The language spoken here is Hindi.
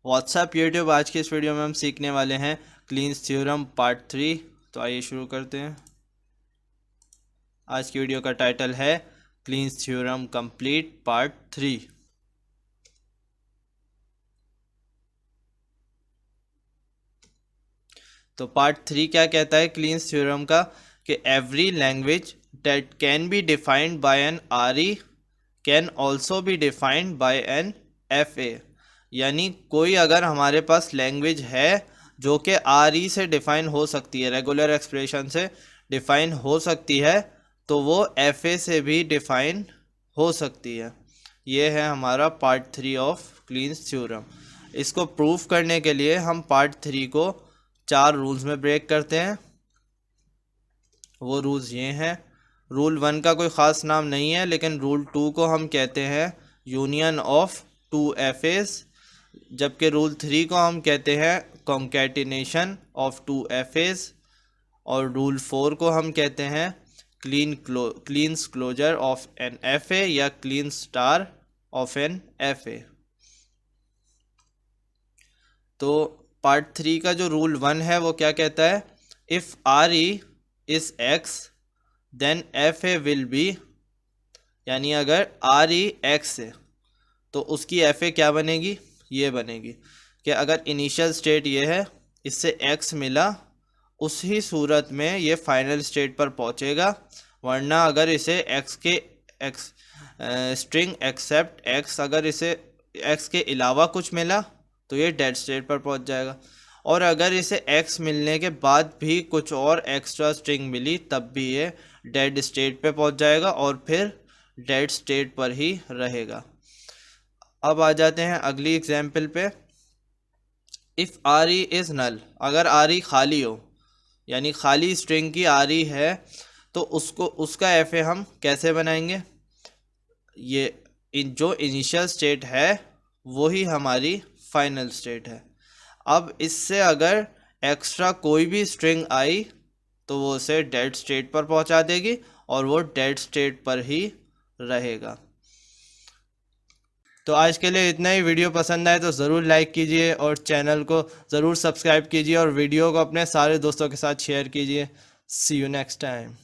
WhatsApp YouTube. आज के इस वीडियो में हम सीखने वाले हैं क्लीन्स थ्योरम पार्ट 3। तो आइए शुरू करते हैं। आज की वीडियो का टाइटल है क्लीन्स थ्योरम कंप्लीट पार्ट 3। तो पार्ट 3 क्या कहता है क्लीन्स थ्योरम का कि every language that can be defined by an RE can also be defined by an FA. यानी कोई अगर हमारे पास लैंग्वेज है जो कि आरई से डिफाइन हो सकती है, रेगुलर एक्सप्रेशन से डिफाइन हो सकती है, तो वो एफए से भी डिफाइन हो सकती है। ये है हमारा पार्ट 3 ऑफ क्लीन्स थ्योरम। इसको प्रूफ करने के लिए हम पार्ट 3 को 4 रूल्स में ब्रेक करते हैं। वो रूल्स ये हैं। रूल 1 का कोई ख़ास नाम नहीं है, लेकिन रूल 2 को हम कहते हैं यूनियन ऑफ टू एफएस, जबकि रूल 3 को हम कहते हैं कॉन्कैटिनेशन ऑफ टू एफएस, और रूल 4 को हम कहते हैं Kleene's closure of an FA या Kleene star of an FA. तो पार्ट 3 का जो रूल 1 है वो क्या कहता है, if R E is X then F A will be, यानी अगर आर ई एक्स है तो उसकी एफ ए क्या बनेगी, ये बनेगी कि अगर इनिशियल स्टेट ये है, इससे एक्स मिला, उसी सूरत में ये फाइनल स्टेट पर पहुंचेगा। वरना अगर इसे एक्स के एक्स स्ट्रिंग एक्सेप्ट एक्स, अगर इसे एक्स के अलावा कुछ मिला तो ये डेड स्टेट पर पहुंच जाएगा। और अगर इसे x मिलने के बाद भी कुछ और एक्स्ट्रा स्ट्रिंग मिली तब भी ये डेड स्टेट पे पहुंच जाएगा और फिर डेड स्टेट पर ही रहेगा। अब आ जाते हैं अगली एग्जाम्पल पे। इफ़ आर ई इज़ नल, अगर आर ई खाली हो, यानी खाली स्ट्रिंग की आर ई है, तो उसका एफ ए हम कैसे बनाएंगे। ये जो इनिशियल स्टेट है वही हमारी फाइनल स्टेट है। अब इससे अगर एक्स्ट्रा कोई भी स्ट्रिंग आई तो वो उसे डेड स्टेट पर पहुंचा देगी और वो डेड स्टेट पर ही रहेगा। तो आज के लिए इतना ही। वीडियो पसंद आए तो ज़रूर लाइक कीजिए और चैनल को ज़रूर सब्सक्राइब कीजिए और वीडियो को अपने सारे दोस्तों के साथ शेयर कीजिए। सी यू नेक्स्ट टाइम।